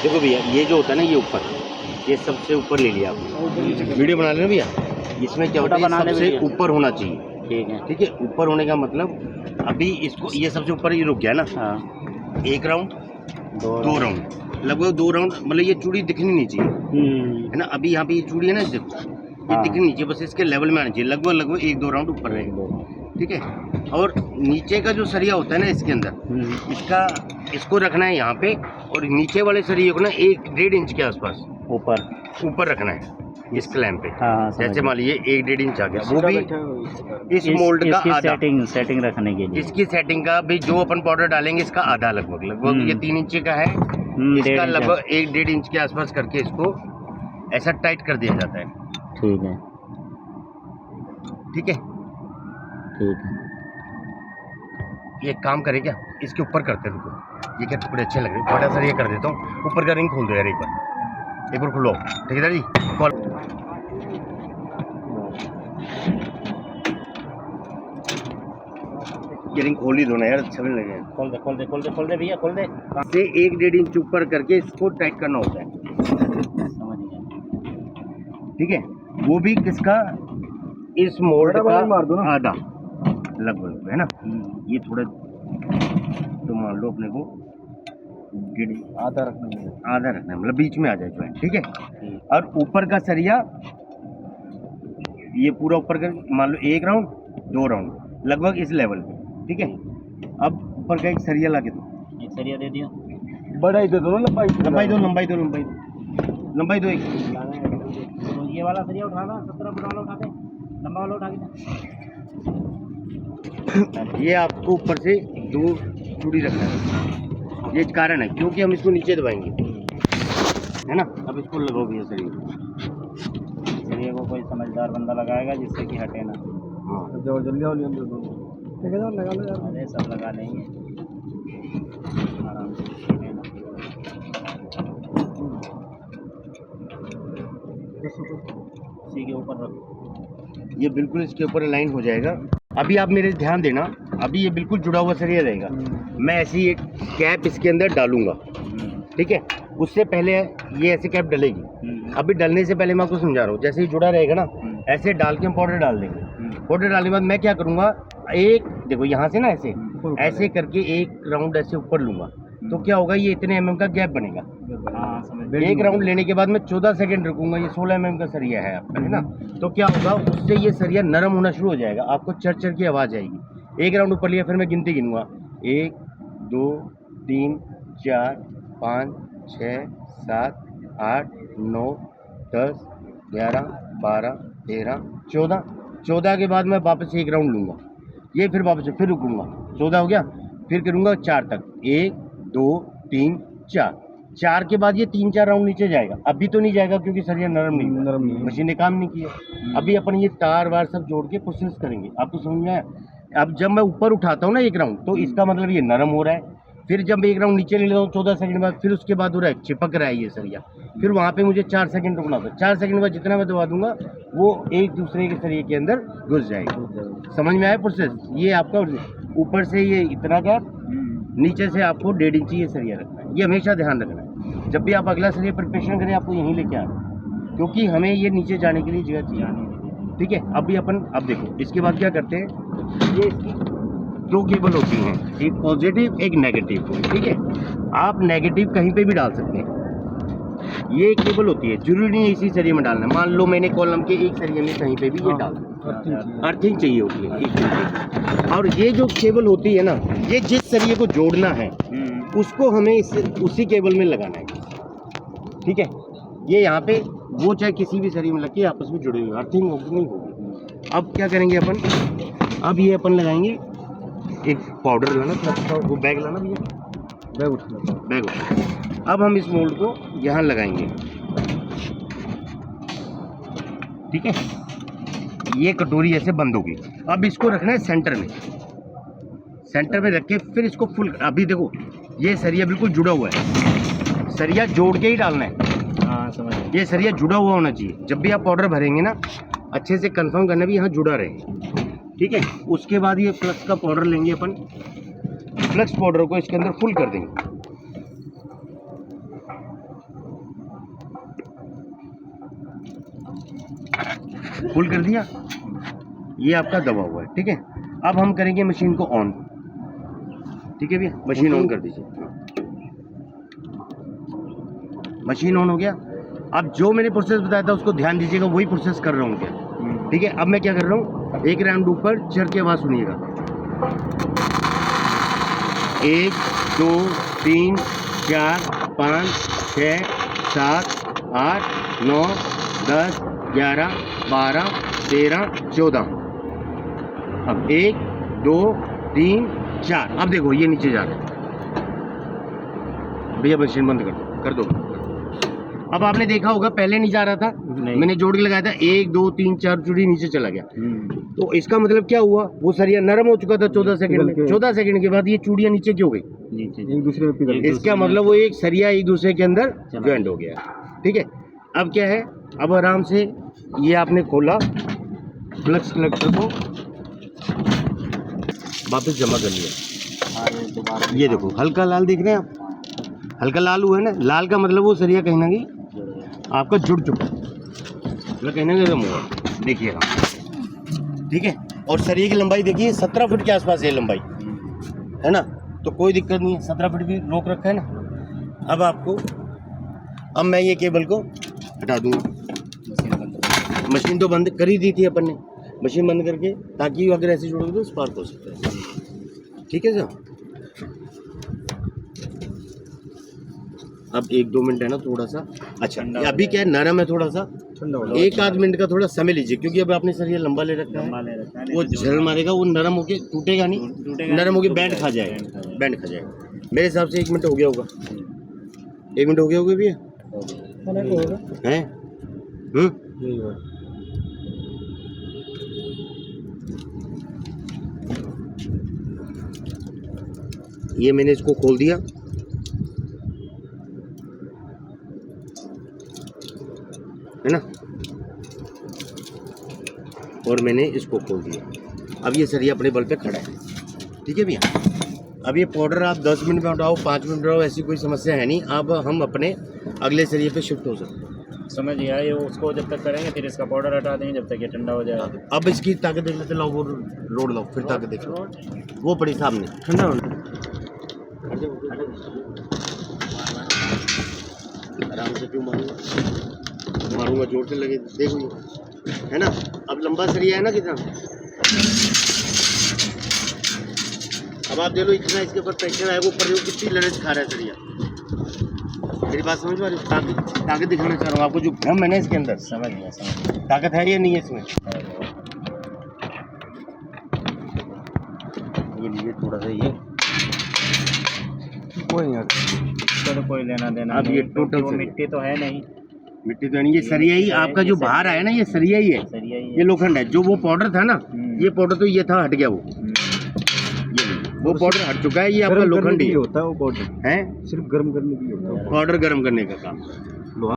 देखो भैया, ये जो होता है ना, ये ऊपर, ये सबसे ऊपर ले लिया आपने। वीडियो बना लेना भैया। इसमें क्या होता है, सबसे ऊपर होना चाहिए। ठीक है। ठीक है, ऊपर होने का मतलब अभी इसको, ये सबसे ऊपर ही रुक गया ना। हाँ, एक राउंड, दो राउंड, लगभग 2 राउंड, मतलब ये चूड़ी दिखनी नहीं चाहिए, है ना। अभी यहाँ पे ये चूड़ी है ना, देखो ये दिखनी नहीं चाहिए, बस इसके लेवल में आना चाहिए, लगभग 1-2 राउंड ऊपर रहेगा। ठीक है, और नीचे का जो सरिया होता है ना, इसके अंदर इसको रखना है यहाँ पे, और नीचे वाले सरिये को ना 1-1.5 इंच के आसपास ऊपर रखना है इस क्लैंप पे। हाँ, जैसे मान लीजिए 1-1.5 इंच आ गया, वो भी इस मोल्ड का आधा। सेटिंग रखने के लिए इसकी सेटिंग का भी जो अपन पाउडर डालेंगे, इसका आधा लगभग ये 3 इंच का है, इसका लगभग 1-1.5 इंच के आसपास करके इसको ऐसा टाइट कर दिया जाता है। ठीक है, ठीक है, ठीक है। ये काम करे क्या, इसके ऊपर करते हैं। रुको, ये क्या टुकड़े अच्छे लग रहे हैं, बड़ा सर ये कर देता हूँ, ऊपर का रिंग खोल दो यार एक बार खुलो। ठीक है जी, कॉल। ये रिंग खोल ही दो ना यार, अच्छा भी लगे। खोल दे भैया, खोल दे। से 1-1.5 इंच ऊपर करके इसको टाइट करना होता है। समझ गया। ठीक है, वो भी किसका, इस मोल्ड का मार दो ना, आधा लगभग, है ना। ये थोड़ा तो मान लो अपने को आधा रखना है, मतलब बीच में आ जाए ज्वाइंट। ठीक है, और ऊपर का सरिया ये पूरा ऊपर का मान लो 1 राउंड 2 राउंड लगभग इस लेवल पे। ठीक है, अब ऊपर का एक सरिया ला के दो, एक सरिया दे दियो। बड़ा ही दे दो ना, लंबाई दो एक। तो ये वाला सरिया उठाना, 17 फुट वाला उठा दे, लंबा वाला उठा के। ये आपको ऊपर से 2 चूड़ी रखना है, ये कारण है क्योंकि हम इसको नीचे दबाएंगे, है ना। अब इसको लगाओ भैया सरिया को कोई समझदार बंदा लगाएगा जिससे कि हटे ना। हाँ, जल्दी वाली हम दे दो, लगा लो यार। अरे सब लगा लेंगे आराम से। इसी के ऊपर रखो, ये बिल्कुल इसके ऊपर लाइन हो जाएगा। अभी आप मेरे ध्यान देना, अभी ये बिल्कुल जुड़ा हुआ सरिया रहेगा। मैं ऐसी एक कैप इसके अंदर डालूंगा, ठीक है। उससे पहले ये ऐसे कैप डलेगी। अभी डलने से पहले मैं आपको समझा रहा हूँ, जैसे ही जुड़ा रहेगा ना, ऐसे डाल के हम पाउडर डाल देंगे। पाउडर डालने के बाद मैं क्या करूँगा, एक देखो यहाँ से ना ऐसे करके 1 राउंड ऐसे ऊपर लूँगा, तो क्या होगा, ये इतने mm का गैप बनेगा। एक राउंड लेने के बाद मैं 14 सेकंड रुकूंगा, ये 16 mm का सरिया है आपका, है ना। तो क्या होगा, उससे ये सरिया नरम होना शुरू हो जाएगा, आपको चर की आवाज़ आएगी। 1 राउंड ऊपर लिया, फिर मैं गिनती गिनूंगा, 1 2 3 4 5 6 7 8 9 10 11 12 13 14 के बाद मैं वापस 1 राउंड लूँगा, ये फिर वापस फिर रुकूंगा, 14 हो गया, फिर करूँगा 4 तक, 1 2 3 4 के बाद ये 3-4 राउंड नीचे जाएगा। अभी तो नहीं जाएगा क्योंकि सरिया नरम नहीं, मशीन ने काम नहीं किया। अभी अपन ये तार वार सब जोड़ के प्रोसेस करेंगे, आपको समझ में आया। अब जब मैं ऊपर उठाता हूँ ना 1 राउंड, तो इसका मतलब ये नरम हो रहा है। फिर जब 1 राउंड नीचे ले लेता हूँ 14 सेकंड बाद, फिर उसके बाद हो रहा है चिपक रहा है ये सरिया, फिर वहाँ पे मुझे 4 सेकंड रुकना होता है। 4 सेकंड बाद जितना मैं दबा दूंगा, वो एक दूसरे के सरिये के अंदर घुस जाएगा। समझ में आया प्रोसेस। ये आपका ऊपर से ये इतना गैप, नीचे से आपको 1.5 इंच ये सरिया रखना है। ये हमेशा ध्यान रखना है, जब भी आप अगला सरिया प्रिपरेशन करें आपको यहीं लेके आना है, क्योंकि हमें ये नीचे जाने के लिए जगह चाहिए। ठीक है, अभी अपन अब देखो इसके बाद क्या करते हैं, ये इसकी 2 केबल होती हैं, एक पॉजिटिव एक नेगेटिव। ठीक है, आप नेगेटिव कहीं पे भी डाल सकते हैं। ये एक केबल होती है, जरूरी नहीं इसी सरिये में डालना। मान लो मैंने कॉलम के एक सरिये में कहीं पे भी ये डाल, अर्थिंग चाहिए होती है एक। और ये जो केबल होती है ना, ये जिस सरिये को जोड़ना है उसको हमें उसी केबल में लगाना है। ठीक है, ये यहाँ पे वो चाहे किसी भी सरिये में लग के आपस में जुड़े हुए, अर्थिंग होगी नहीं होगी। अब क्या करेंगे अपन, अब ये अपन लगाएंगे एक पाउडर लाना, वो बैग लाना भैया, बैग उठा। अब हम इस मोल्ड को यहाँ लगाएंगे। ठीक है, ये कटोरी ऐसे बंद होगी। अब इसको रखना है सेंटर में रख के फिर इसको फुल। अभी देखो ये सरिया बिल्कुल जुड़ा हुआ है, सरिया जोड़ के ही डालना है। हाँ समझ गया। ये सरिया जुड़ा हुआ होना चाहिए। जब भी आप पाउडर भरेंगे ना, अच्छे से कंफर्म करना भी यहाँ जुड़ा रहे। ठीक है, उसके बाद ये फ्लक्स का पाउडर लेंगे अपन, फ्लक्स पाउडर को इसके अंदर फुल कर देंगे। फुल कर दिया, ये आपका दबा हुआ है, ठीक है। अब हम करेंगे मशीन को ऑन, ठीक है भैया, मशीन ऑन कर दीजिए। मशीन ऑन हो गया। अब जो मैंने प्रोसेस बताया था उसको ध्यान दीजिएगा, वही प्रोसेस कर रहा हूँ क्या, ठीक है। अब मैं क्या कर रहा हूँ, एक राउंड ऊपर चढ़ के आवाज़ सुनिएगा, 1 2 3 4 5 6 7 8 9 10 11 12 13 14। अब 1 2 3 4, अब देखो ये नीचे जा रहा है। भैया मशीन बंद कर दो। अब आपने देखा होगा पहले नहीं जा रहा था, मैंने जोड़ के लगाया था, 1 2 3 4 चूड़ी नीचे चला गया। तो इसका मतलब क्या हुआ, वो सरिया नरम हो चुका था 14 सेकंड में। 14 सेकंड के बाद ये चूड़ियां नीचे क्यों गई, एक दूसरे में पिघल गई। इसका मतलब वो एक सरिया एक दूसरे के अंदर ज्वाइंट हो गया, ठीक है। अब क्या है, अब आराम से ये आपने खोला, फ्लक्स कलेक्टर को वापस जमा कर लिया। ये देखो हल्का लाल दिख रहे हैं आप, हल्का लाल हुआ है ना, लाल का मतलब वो सरिया कहीं ना कहीं आपका जुड़ चुका है, मतलब कहीं ना कहीं हुआ, देखिएगा, ठीक है। और सरिये की लंबाई देखिए 17 फुट के आसपास है लंबाई, है ना, तो कोई दिक्कत नहीं है, 17 फुट भी रोक रखा है ना। अब आपको, अब मैं ये केबल को हटा दूंगा। मशीन तो बंद कर ही दी थी अपन ने, मशीन बंद करके, ताकि अगर ऐसे जोड़ोगे तो स्पार्क हो सकता है, ठीक है सर। अब 1 2 मिनट है ना, थोड़ा सा, अच्छा अभी क्या है, नरम है थोड़ा सा, 1 आध मिनट का थोड़ा समय लीजिए, क्योंकि अब आपने सर ये लंबा ले रखा है, वो झल मारेगा, वो नरम होके टूटेगा नहीं, नरम होके बैंड खा जाएगा, बैंड खा जाएगा। मेरे हिसाब से 1 मिनट हो गया होगा, 1 मिनट हो गया होगा भैया, हैं? ये मैंने इसको खोल दिया, है ना, और मैंने इसको खोल दिया। अब ये सरिया अपने बल पे खड़ा है, ठीक है भैया। अब ये पाउडर आप 10 मिनट में उठाओ, 5 मिनट में उठाओ, ऐसी कोई समस्या है नहीं। अब हम अपने अगले सरिये पे शिफ्ट हो सकते हैं। समझ गया, ये उसको जब तक करेंगे फिर इसका पाउडर हटा देंगे जब तक ये ठंडा हो जाए। अब इसकी ताकत देख लेते, लाओ वो रोड लाओ, फिर ताकत देख लो, वो पड़ी सामने, ठंडा होना, आराम से क्यों मारूंगा, जोर से लगे, देखो ये, है ना। अब लंबा सरिया है ना कितना, अब आप देख लो इतना इसके ऊपर प्रेशर है, वो ऊपर कितनी लड़ाई खा रहा है सरिया। मेरी बात समझ पा रही हो, ताकत दिखाना चाह रहा हूँ आपको, जो भ्रम है ना इसके अंदर, समझ गया, ताकत है या नहीं है इसमें। ये लीजिए थोड़ा सा, ये कोई नहीं, तो कोई लेना देना अब ये टोटल वो मिट्टी तो है नहीं, मिट्टी तो नहीं, ये सरिया ही आपका जो बाहर आया ना, ये सरिया ही है, सरिया ही है। ये लोखंड है। जो वो पाउडर था ना, ये पाउडर तो ये था, हट गया वो, वो पाउडर हट चुका है, ये आपका लोखंड ही होता है, वो पाउडर है, सिर्फ गर्म करने के लिए होता है, पाउडर गर्म करने का काम।